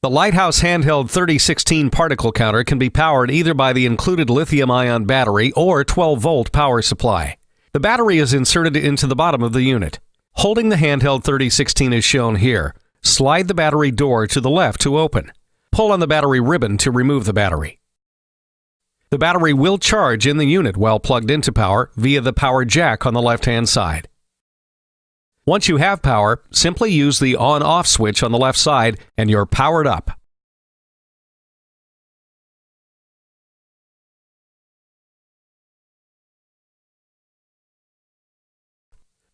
The Lighthouse Handheld 3016 particle counter can be powered either by the included lithium-ion battery or 12-volt power supply. The battery is inserted into the bottom of the unit. Holding the Handheld 3016 as shown here, slide the battery door to the left to open. Pull on the battery ribbon to remove the battery. The battery will charge in the unit while plugged into power via the power jack on the left-hand side. Once you have power, simply use the on-off switch on the left side and you're powered up.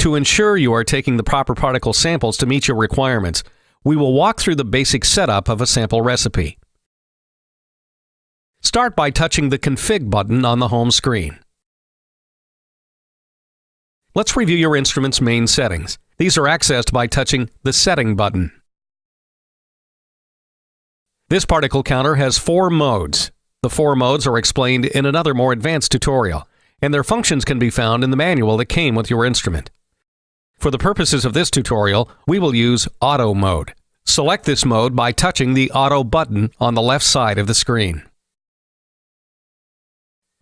To ensure you are taking the proper particle samples to meet your requirements, we will walk through the basic setup of a sample recipe. Start by touching the Config button on the home screen. Let's review your instrument's main settings. These are accessed by touching the Setting button. This particle counter has 4 modes. The 4 modes are explained in another more advanced tutorial, and their functions can be found in the manual that came with your instrument. For the purposes of this tutorial, we will use Auto mode. Select this mode by touching the Auto button on the left side of the screen.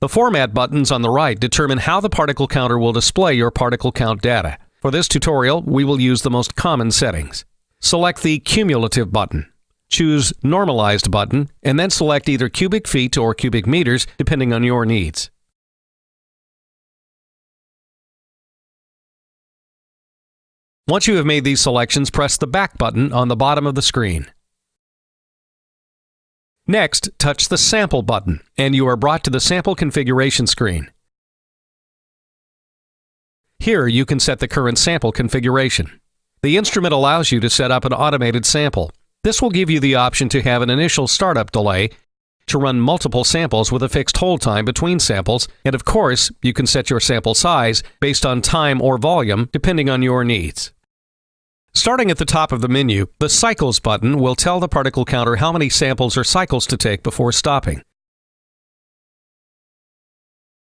The Format buttons on the right determine how the particle counter will display your particle count data. For this tutorial, we will use the most common settings. Select the Cumulative button. Choose Normalized button, and then select either cubic feet or cubic meters, depending on your needs. Once you have made these selections, press the Back button on the bottom of the screen. Next, touch the Sample button, and you are brought to the sample configuration screen. Here, you can set the current sample configuration. The instrument allows you to set up an automated sample. This will give you the option to have an initial startup delay, to run multiple samples with a fixed hold time between samples, and of course, you can set your sample size based on time or volume, depending on your needs. Starting at the top of the menu, the Cycles button will tell the particle counter how many samples or cycles to take before stopping.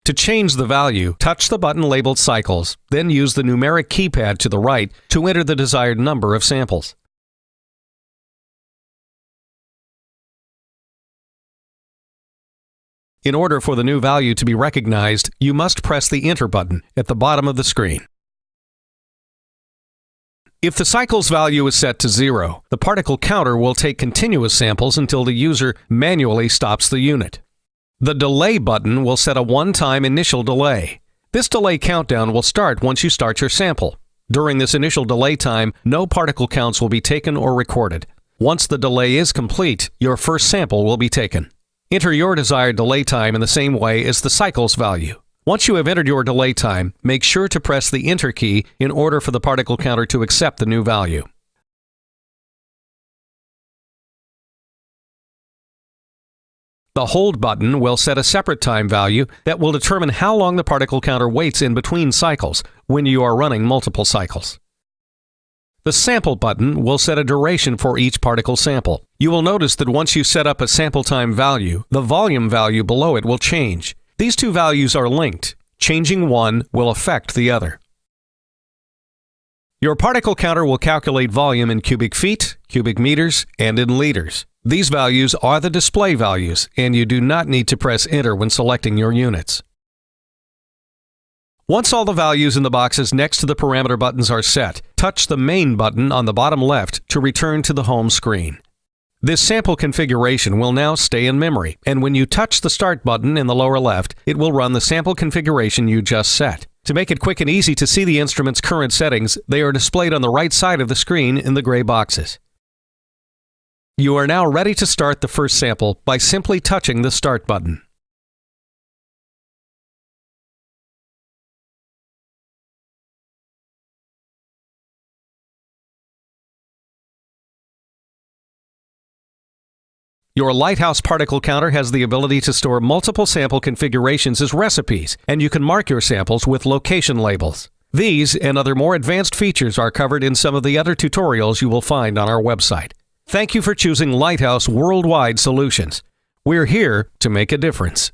To change the value, touch the button labeled Cycles, then use the numeric keypad to the right to enter the desired number of samples. In order for the new value to be recognized, you must press the Enter button at the bottom of the screen. If the cycles value is set to 0, the particle counter will take continuous samples until the user manually stops the unit. The Delay button will set a one-time initial delay. This delay countdown will start once you start your sample. During this initial delay time, no particle counts will be taken or recorded. Once the delay is complete, your first sample will be taken. Enter your desired delay time in the same way as the cycles value. Once you have entered your delay time, make sure to press the Enter key in order for the particle counter to accept the new value. The Hold button will set a separate time value that will determine how long the particle counter waits in between cycles when you are running multiple cycles. The Sample button will set a duration for each particle sample. You will notice that once you set up a sample time value, the volume value below it will change. These two values are linked. Changing one will affect the other. Your particle counter will calculate volume in cubic feet, cubic meters, and in liters. These values are the display values, and you do not need to press Enter when selecting your units. Once all the values in the boxes next to the parameter buttons are set, touch the Main button on the bottom left to return to the home screen. This sample configuration will now stay in memory, and when you touch the Start button in the lower left, it will run the sample configuration you just set. To make it quick and easy to see the instrument's current settings, they are displayed on the right side of the screen in the gray boxes. You are now ready to start the first sample by simply touching the Start button. Your Lighthouse particle counter has the ability to store multiple sample configurations as recipes, and you can mark your samples with location labels. These and other more advanced features are covered in some of the other tutorials you will find on our website. Thank you for choosing Lighthouse Worldwide Solutions. We're here to make a difference.